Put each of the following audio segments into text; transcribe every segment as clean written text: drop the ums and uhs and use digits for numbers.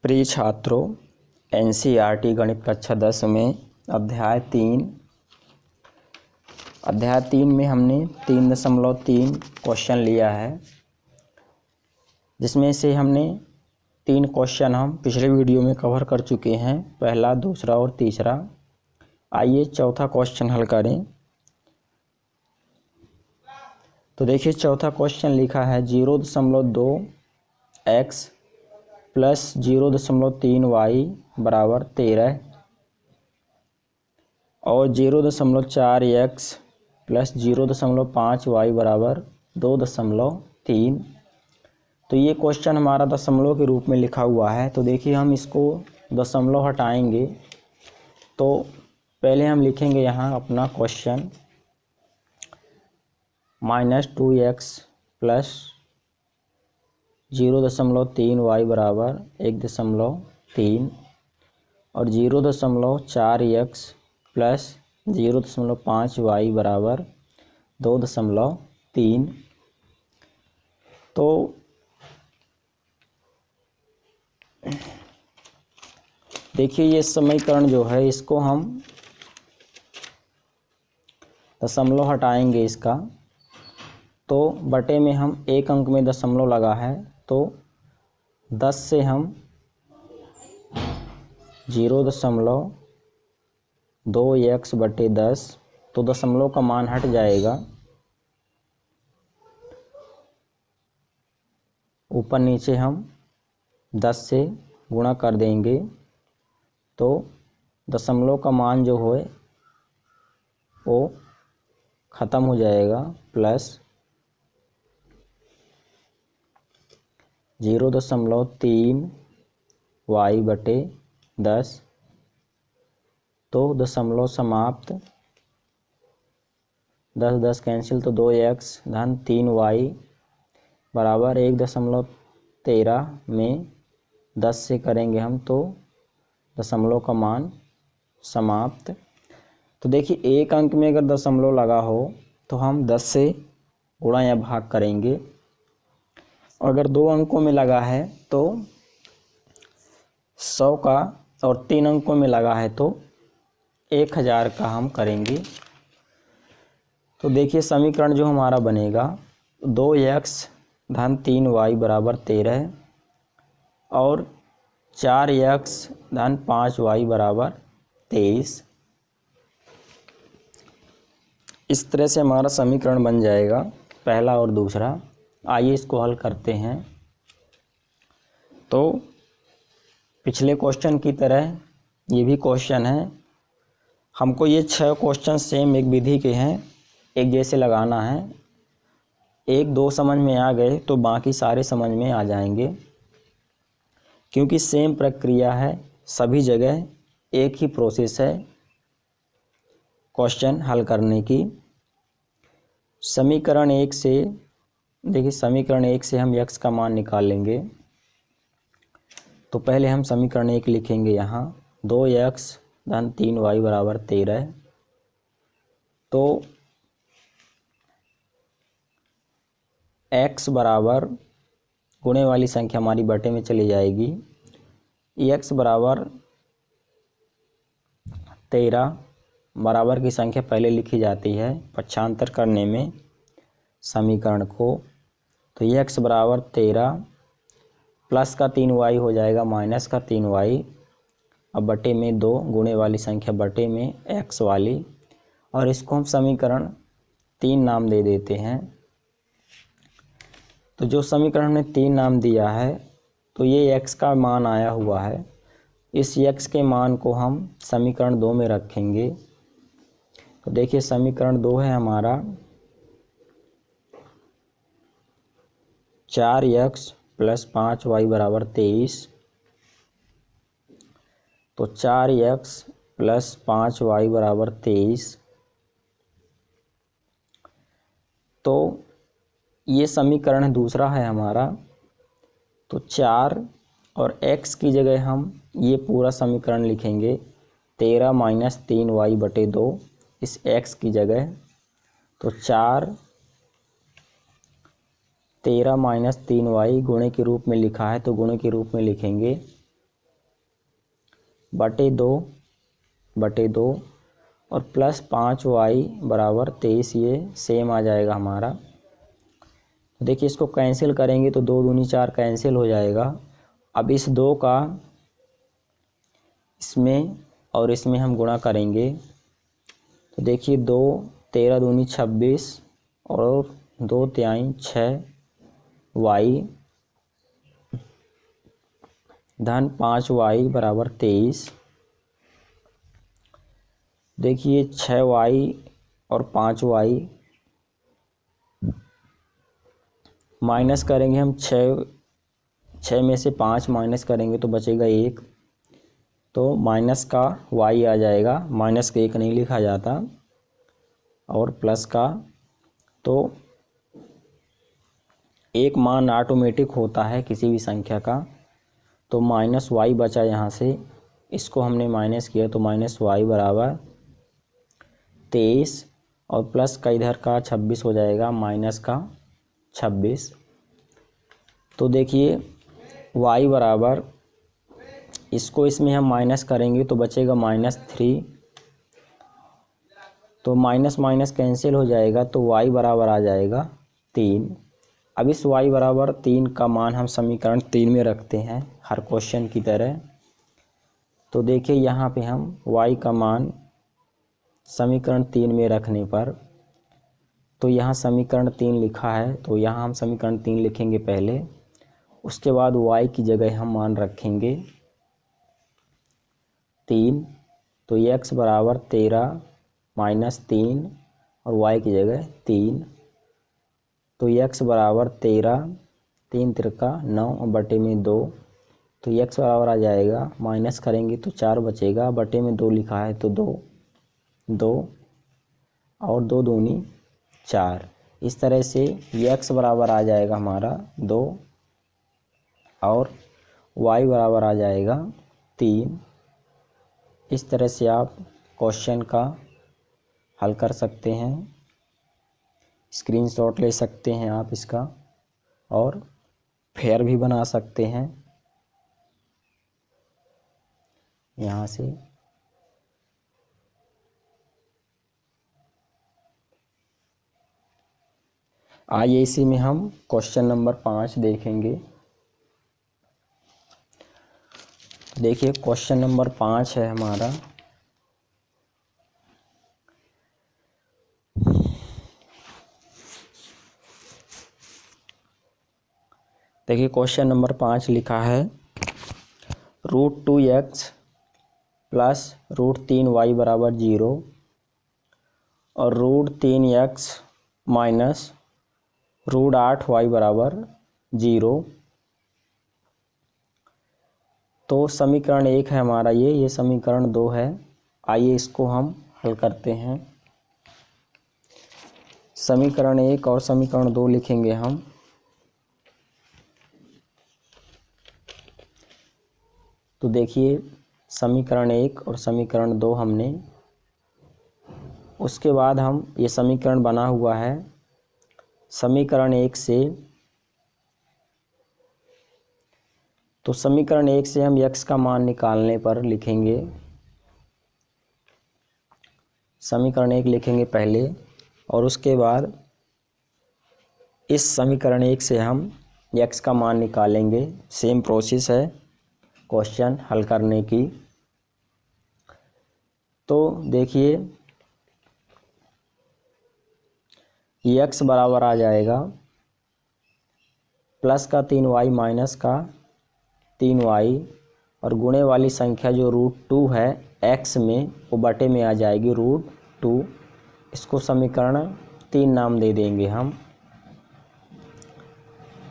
प्रिय छात्रों, एनसीईआरटी गणित कक्षा 10 में अध्याय 3 में हमने 3.3 क्वेश्चन लिया है, जिसमें से हमने 3 क्वेश्चन हम पिछले वीडियो में कवर कर चुके हैं, पहला, दूसरा और तीसरा। आइए चौथा क्वेश्चन हल करें। तो देखिए, चौथा क्वेश्चन लिखा है 0.2x प्लस 0.3y बराबर 13 और 0.4x प्लस 0.5y बराबर 2.3। तो ये क्वेश्चन हमारा दशमलव के रूप में लिखा हुआ है। तो देखिए, हम इसको दशमलव हटाएंगे तो पहले हम लिखेंगे यहाँ अपना क्वेश्चन -2x प्लस 0.3y बराबर 1.3 और 0.4x प्लस 0.5y बराबर 2.3। तो देखिए, ये समीकरण जो है इसको हम दशमलव हटाएंगे इसका, तो बटे में हम एक अंक में दशमलव लगा है, तो 10 से हम 0.2x बटे 10, तो दशमलव का मान हट जाएगा, ऊपर नीचे हम 10 से गुणा कर देंगे, तो दशमलव का मान जो है वो ख़त्म हो जाएगा, प्लस 0.3y बटे 10, तो दशमलव समाप्त, 10 कैंसिल, तो 2x धन 3y बराबर 1.13 में 10 से करेंगे हम तो दशमलव का मान समाप्त। तो देखिए, एक अंक में अगर दशमलव लगा हो तो हम 10 से गुणा या भाग करेंगे, और अगर 2 अंकों में लगा है तो 100 का, और 3 अंकों में लगा है तो 1000 का हम करेंगे। तो देखिए, समीकरण जो हमारा बनेगा 2x धन 3y बराबर 13 और 4x धन 5y बराबर 23। इस तरह से हमारा समीकरण बन जाएगा, पहला और दूसरा। आइए इसको हल करते हैं। तो पिछले क्वेश्चन की तरह ये भी क्वेश्चन है, हमको ये 6 क्वेश्चन सेम एक विधि के हैं, एक जैसे लगाना है। 1-2 समझ में आ गए तो बाकी सारे समझ में आ जाएंगे, क्योंकि सेम प्रक्रिया है, सभी जगह एक ही प्रोसेस है क्वेश्चन हल करने की। समीकरण 1 से देखिए, समीकरण 1 से हम x का मान निकाल लेंगे। तो पहले हम समीकरण 1 लिखेंगे यहाँ 2x धन 3y बराबर 13। तो x बराबर, गुणे वाली संख्या हमारी बटे में चली जाएगी, x बराबर 13, बराबर की संख्या पहले लिखी जाती है पक्षांतर करने में समीकरण को। तो x बराबर 13, प्लस का 3y हो जाएगा माइनस का 3y, अब बटे में 2, गुणे वाली संख्या बटे में x वाली, और इसको हम समीकरण 3 नाम दे देते हैं। तो जो समीकरण में 3 नाम दिया है, तो ये x का मान आया हुआ है, इस x के मान को हम समीकरण 2 में रखेंगे। तो देखिए, समीकरण 2 है हमारा 4x प्लस 5y बराबर 23। तो 4x प्लस 5y बराबर 23। तो ये समीकरण दूसरा है हमारा। तो 4 और x की जगह हम ये पूरा समीकरण लिखेंगे 13 माइनस 3y बटे 2 इस x की जगह। तो 4 13 माइनस 3y गुणे के रूप में लिखा है, तो गुणे के रूप में लिखेंगे बटे दो और प्लस 5y बराबर 23, ये सेम आ जाएगा हमारा। देखिए इसको कैंसिल करेंगे तो 2 दूनी 4 कैंसिल हो जाएगा। अब इस 2 का इसमें और इसमें हम गुणा करेंगे तो देखिए 2 13 दूनी 26 और 2 तिहाई 6y धन 5y बराबर 23। देखिए 6y और 5y माइनस करेंगे हम, 6 में से 5 माइनस करेंगे तो बचेगा 1, तो माइनस का y आ जाएगा, माइनस का 1 नहीं लिखा जाता, और प्लस का, तो एक मान ऑटोमेटिक होता है किसी भी संख्या का, तो माइनस y बचा यहाँ से, इसको हमने माइनस किया तो माइनस y बराबर 23 और प्लस का इधर का 26 हो जाएगा, माइनस का 26। तो देखिए y बराबर, इसको इसमें हम माइनस करेंगे तो बचेगा -3, तो माइनस माइनस कैंसिल हो जाएगा तो y बराबर आ जाएगा 3। अब इस y बराबर 3 का मान हम समीकरण 3 में रखते हैं हर क्वेश्चन की तरह। तो देखिए यहाँ पे हम y का मान समीकरण 3 में रखने पर, तो यहाँ समीकरण 3 लिखा है तो यहाँ हम समीकरण 3 लिखेंगे पहले, उसके बाद y की जगह हम मान रखेंगे 3, तो x बराबर 13 -3 और y की जगह 3, तो x बराबर 13, 3 तिरका 9 और बटे में 2, तो x बराबर आ जाएगा, माइनस करेंगे तो 4 बचेगा, बटे में 2 लिखा है तो 2 और 2 दूनी 4। इस तरह से x बराबर आ जाएगा हमारा 2 और y बराबर आ जाएगा 3। इस तरह से आप क्वेश्चन का हल कर सकते हैं, स्क्रीनशॉट ले सकते हैं आप इसका और फेयर भी बना सकते हैं यहाँ से। आइए इसी में हम क्वेश्चन नंबर 5 देखेंगे। देखिए क्वेश्चन नंबर 5 है हमारा, देखिए क्वेश्चन नंबर 5 लिखा है √2x प्लस √3y बराबर 0 और √3x माइनस √8y बराबर 0। तो समीकरण 1 है हमारा ये समीकरण 2 है। आइए इसको हम हल करते हैं। समीकरण 1 और समीकरण 2 लिखेंगे हम। तो देखिए समीकरण 1 और समीकरण 2 हमने, उसके बाद हम ये समीकरण बना हुआ है समीकरण 1 से, तो समीकरण 1 से हम x का मान निकालने पर लिखेंगे, समीकरण 1 लिखेंगे पहले और उसके बाद इस समीकरण 1 से हम x का मान निकालेंगे। सेम प्रोसेस है क्वेश्चन हल करने की। तो देखिए x बराबर आ जाएगा प्लस का 3y माइनस का 3y और गुणे वाली संख्या जो √2 है x में, वो बटे में आ जाएगी √2। इसको समीकरण 3 नाम दे देंगे हम।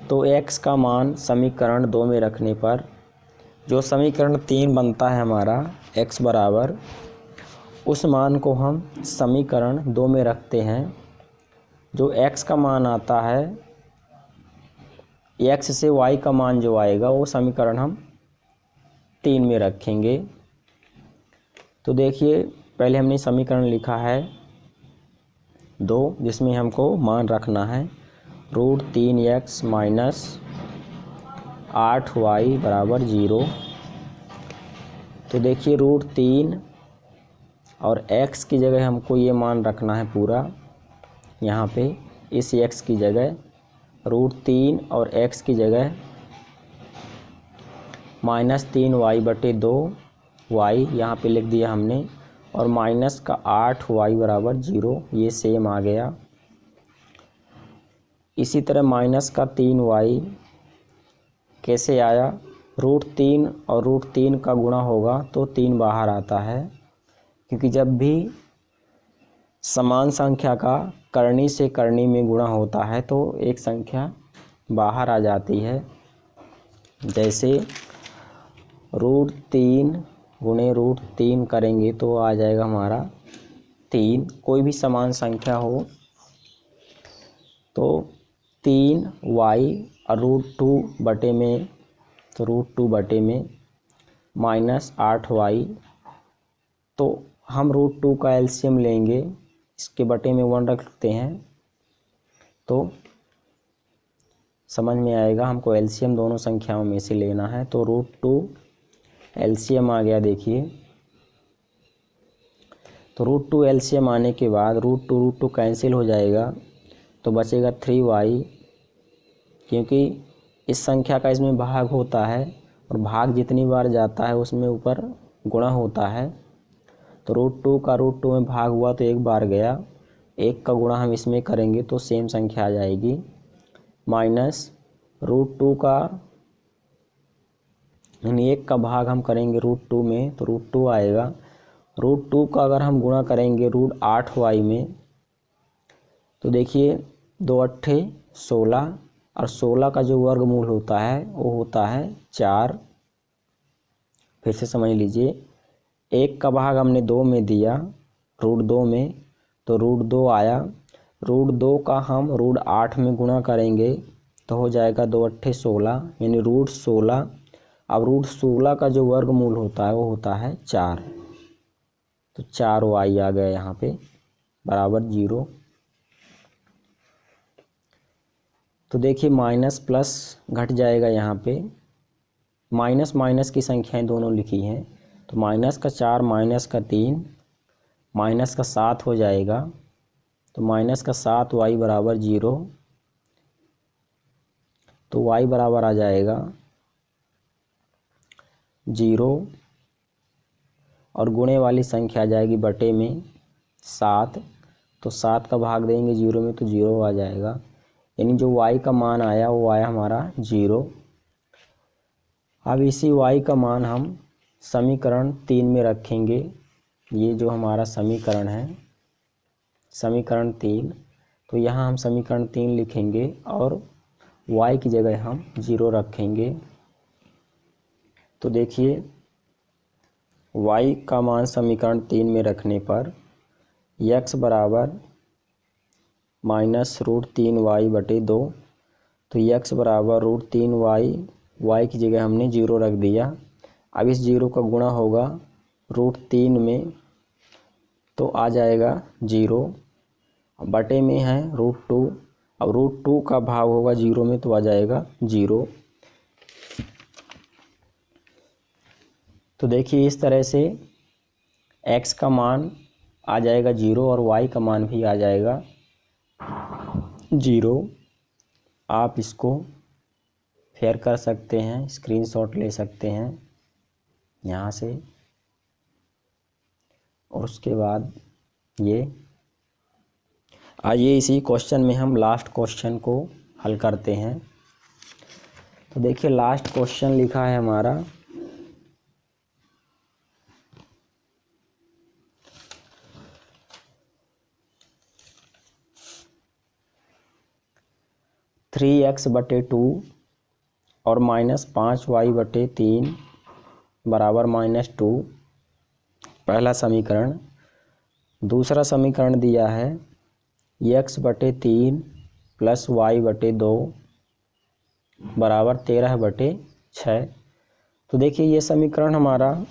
तो x का मान समीकरण 2 में रखने पर जो समीकरण 3 बनता है हमारा x बराबर, उस मान को हम समीकरण 2 में रखते हैं। जो x का मान आता है, x से y का मान जो आएगा वो समीकरण हम 3 में रखेंगे। तो देखिए पहले हमने समीकरण लिखा है 2, जिसमें हमको मान रखना है √3x माइनस 8y बराबर 0। तो देखिए √3 और x की जगह हमको ये मान रखना है पूरा यहाँ पे, इस x की जगह √3 और x की जगह -3y/2y यहाँ पे लिख दिया हमने, और माइनस का 8y बराबर 0, ये सेम आ गया। इसी तरह माइनस का 3y कैसे आया, √3 और √3 का गुणा होगा तो 3 बाहर आता है, क्योंकि जब भी समान संख्या का करनी से करनी में गुणा होता है तो एक संख्या बाहर आ जाती है। जैसे √3 गुणे √3 करेंगे तो आ जाएगा हमारा 3। कोई भी समान संख्या हो तो 3y और √2 बटे में, तो √2 बटे में -8y, तो हम √2 का एलसीएम लेंगे, इसके बटे में 1 रखते हैं तो समझ में आएगा। हमको एलसीएम दोनों संख्याओं में से लेना है, तो √2 एलसीएम आ गया। देखिए तो √2 एलसीएम आने के बाद √2 कैंसिल हो जाएगा, तो बचेगा 3y, क्योंकि इस संख्या का इसमें भाग होता है और भाग जितनी बार जाता है उसमें ऊपर गुणा होता है। तो √2 का √2 में भाग हुआ तो एक बार गया, एक का गुणा हम इसमें करेंगे तो सेम संख्या आ जाएगी, माइनस √2 का, यानी एक का भाग हम करेंगे √2 में तो √2 आएगा। √2 का अगर हम गुणा करेंगे √8y में तो देखिए 2 8 16, और 16 का जो वर्गमूल होता है वो होता है 4। फिर से समझ लीजिए, एक का भाग हमने 2 में दिया √2 में तो √2 आया, √2 का हम √8 में गुणा करेंगे तो हो जाएगा 2 8 16, यानी √16। अब √16 का जो वर्गमूल होता है वो होता है 4, तो 4y आ गया यहाँ पे बराबर 0। तो देखिए माइनस प्लस घट जाएगा, यहाँ पे माइनस माइनस की संख्याएं दोनों लिखी हैं, तो माइनस का 4 माइनस का 3 माइनस का 7 हो जाएगा, तो माइनस का 7y बराबर 0, तो y बराबर आ जाएगा 0, और गुणे वाली संख्या आ जाएगी बटे में 7, तो 7 का भाग देंगे 0 में तो 0 आ जाएगा, यानी जो y का मान आया वो आया हमारा 0। अब इसी y का मान हम समीकरण 3 में रखेंगे। ये जो हमारा समीकरण है, समीकरण 3, तो यहाँ हम समीकरण 3 लिखेंगे और y की जगह हम 0 रखेंगे। तो देखिए y का मान समीकरण 3 में रखने पर x बराबर -√3y/2, तो x बराबर √3y, y की जगह हमने 0 रख दिया। अब इस 0 का गुणा होगा √3 में तो आ जाएगा 0, बटे में है √2, अब √2 का भाग होगा 0 में तो आ जाएगा 0। तो देखिए इस तरह से x का मान आ जाएगा 0 और y का मान भी आ जाएगा 0। आप इसको फेयर कर सकते हैं, स्क्रीनशॉट ले सकते हैं यहाँ से, और उसके बाद ये आइए इसी क्वेश्चन में हम लास्ट क्वेश्चन को हल करते हैं। तो देखिए लास्ट क्वेश्चन लिखा है हमारा 3x/2 और -5y/3 बराबर -2, पहला समीकरण। दूसरा समीकरण दिया है x/3 + y/2 बराबर 13/6। तो देखिए ये समीकरण हमारा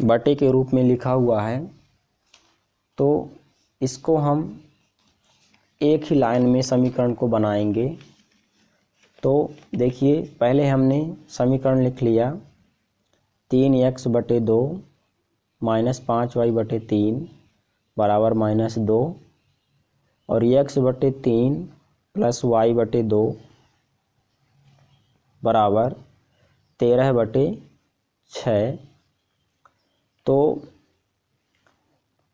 बटे के रूप में लिखा हुआ है, तो इसको हम एक ही लाइन में समीकरण को बनाएंगे। तो देखिए पहले हमने समीकरण लिख लिया 3x/2 -5y/3 बराबर -2 और x/3 + y/2 बराबर 13/6। तो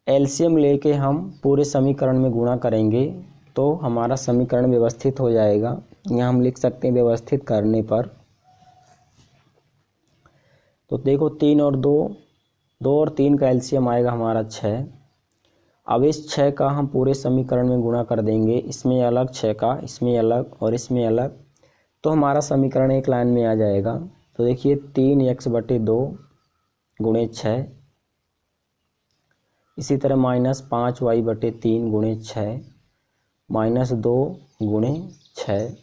एलसीएम लेके हम पूरे समीकरण में गुणा करेंगे तो हमारा समीकरण व्यवस्थित हो जाएगा। यहाँ हम लिख सकते हैं व्यवस्थित करने पर। तो देखो 3 और 2 और 3 का एलसीएम आएगा हमारा 6। अब इस 6 का हम पूरे समीकरण में गुणा कर देंगे, इसमें अलग 6 का, इसमें अलग और इसमें अलग, तो हमारा समीकरण एक लाइन में आ जाएगा। तो देखिए 3x/2 गुणे 6, इसी तरह -5y/3 गुणे 6 -2 गुणे 6।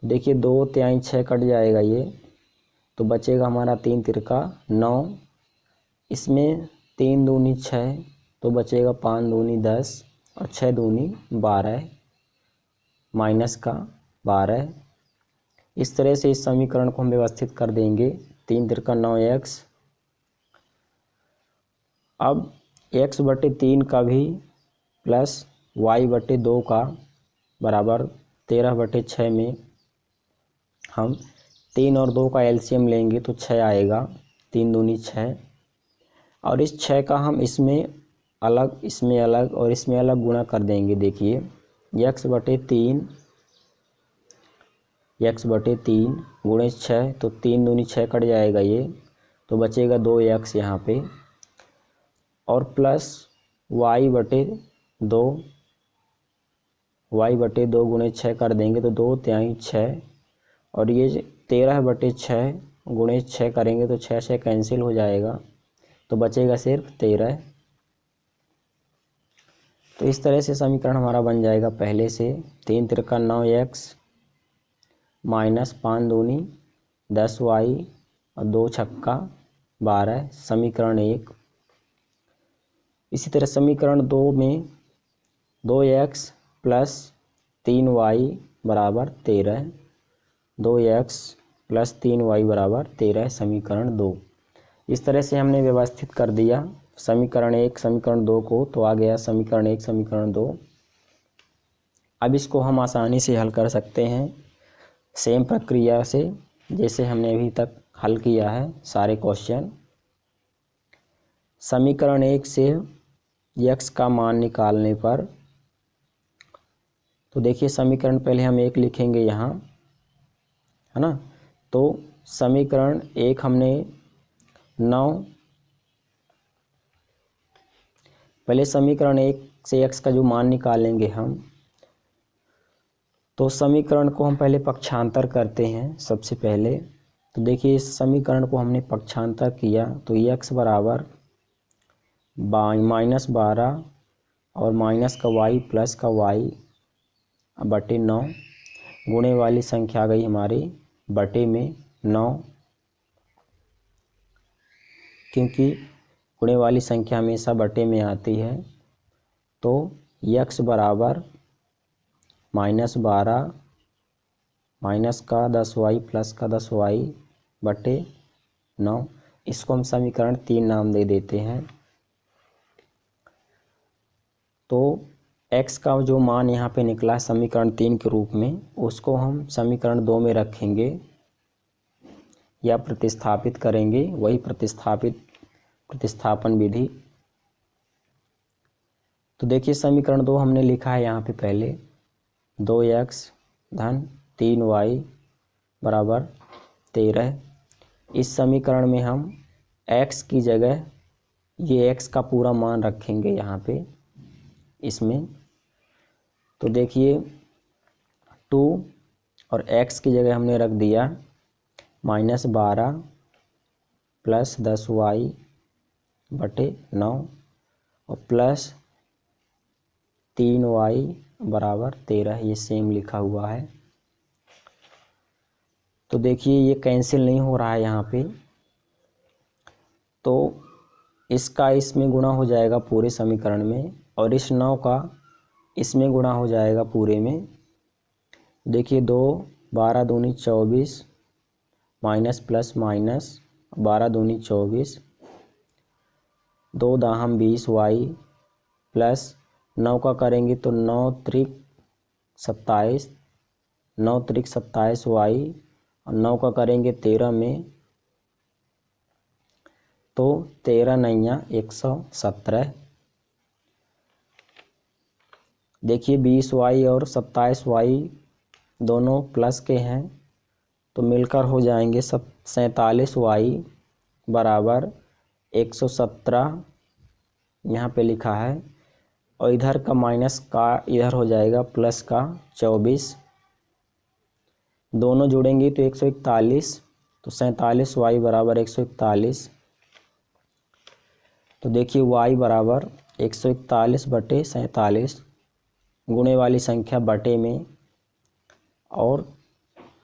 देखिए 2 तिहाई 6 कट जाएगा ये, तो बचेगा हमारा 3 तिरका 9, इसमें 3 दूनी 6 तो बचेगा 5 दूनी 10 और 6 दूनी 12 माइनस का 12। इस तरह से इस समीकरण को हम व्यवस्थित कर देंगे। 3 तिरका 9x। अब x/3 का भी प्लस y/2 का बराबर 13/6 में हम 3 और 2 का एलसीएम लेंगे तो 6 आएगा, 3 दूनी 6 और इस 6 का हम इसमें अलग, इसमें अलग और इसमें अलग गुणा कर देंगे। देखिए x/3 गुणे 6 तो 3 दूनी 6 कट जाएगा ये, तो बचेगा 2x यहाँ पे और प्लस y/2 गुणे 6 कर देंगे तो 2 तिहाई 6 और ये 13/6 गुणे 6 करेंगे तो 6 से कैंसिल हो जाएगा, तो बचेगा सिर्फ 13। तो इस तरह से समीकरण हमारा बन जाएगा पहले से। 3 तिरका 9x -5 दूनी 10y और 2 छक्का 12, समीकरण 1। इसी तरह समीकरण 2 में 2x + 3y बराबर 13, 2x + 3y बराबर 13, समीकरण 2। इस तरह से हमने व्यवस्थित कर दिया समीकरण 1 समीकरण 2 को, तो आ गया समीकरण 1 समीकरण 2। अब इसको हम आसानी से हल कर सकते हैं सेम प्रक्रिया से जैसे हमने अभी तक हल किया है सारे क्वेश्चन। समीकरण 1 से x का मान निकालने पर, तो देखिए समीकरण पहले हम 1 लिखेंगे यहाँ, है ना। तो समीकरण 1 हमने 9, पहले समीकरण 1 से x का जो मान निकालेंगे हम, तो समीकरण को हम पहले पक्षांतर करते हैं सबसे पहले। तो देखिए इस समीकरण को हमने पक्षांतर किया तो x बराबर -12 और माइनस का y प्लस का y बटे 9, गुणे वाली संख्या आ गई हमारी बटे में 9, क्योंकि गुणे वाली संख्या हमेशा बटे में आती है। तो x बराबर -12 माइनस का 10y प्लस का 10y बटे 9, इसको हम समीकरण 3 नाम दे देते हैं। तो x का जो मान यहाँ पे निकला समीकरण 3 के रूप में, उसको हम समीकरण 2 में रखेंगे या प्रतिस्थापित करेंगे, वही प्रतिस्थापन विधि। तो देखिए समीकरण 2 हमने लिखा है यहाँ पे पहले 2x धन 3y बराबर 13। इस समीकरण में हम x की जगह ये x का पूरा मान रखेंगे यहाँ पे इसमें। तो देखिए 2 और x की जगह हमने रख दिया -12 प्लस 10y बटे 9 और प्लस 3y बराबर 13, ये सेम लिखा हुआ है। तो देखिए ये कैंसिल नहीं हो रहा है यहाँ पे, तो इसका इसमें गुणा हो जाएगा पूरे समीकरण में और इस 9 का इसमें गुणा हो जाएगा पूरे में। देखिए 2 12 दूनी 24 माइनस प्लस माइनस 12 दूनी 24, 2 दाहम 20 वाई प्लस 9 का करेंगे तो 9 त्रिक 27, 9 त्रिक 27 वाई और 9 का करेंगे 13 में तो 13 नैया 117। देखिए 20 वाई और 27 वाई दोनों प्लस के हैं तो मिलकर हो जाएंगे 47 वाई बराबर 117 यहाँ पे लिखा है, और इधर का माइनस का इधर हो जाएगा प्लस का 24, दोनों जोड़ेंगे तो 141, तो 47 वाई बराबर 141। तो देखिए y बराबर 141 बटे 47, गुणे वाली संख्या बटे में, और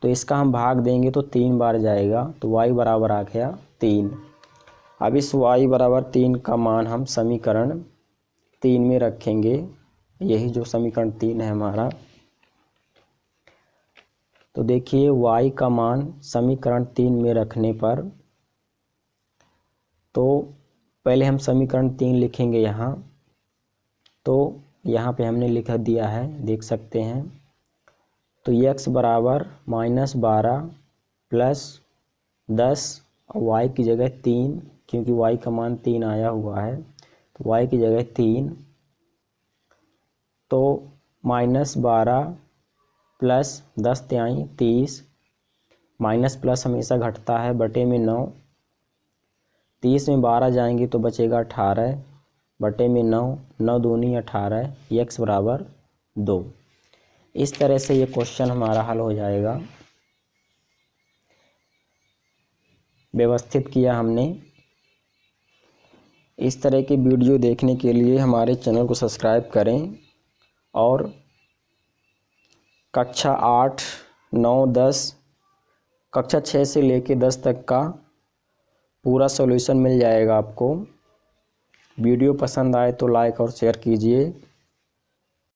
तो इसका हम भाग देंगे तो 3 बार जाएगा तो y बराबर आ गया 3। अब इस y बराबर 3 का मान हम समीकरण 3 में रखेंगे, यही जो समीकरण 3 है हमारा। तो देखिए y का मान समीकरण 3 में रखने पर, तो पहले हम समीकरण 3 लिखेंगे यहाँ, तो यहाँ पे हमने लिख दिया है, देख सकते हैं। तो x बराबर -12 प्लस 10 और y की जगह 3, क्योंकि y का मान 3 आया हुआ है तो y की जगह 3, तो -12 प्लस 10 तिहाई 30, माइनस प्लस हमेशा घटता है, बटे में 9, 30 में 12 जाएंगे तो बचेगा 18, बटे में 9, 9 दूनी 18, x बराबर 2। इस तरह से ये क्वेश्चन हमारा हल हो जाएगा। व्यवस्थित किया हमने। इस तरह की वीडियो देखने के लिए हमारे चैनल को सब्सक्राइब करें और कक्षा 8, 9, 10, कक्षा 6 से लेकर 10 तक का पूरा सॉल्यूशन मिल जाएगा आपको। वीडियो पसंद आए तो लाइक और शेयर कीजिए।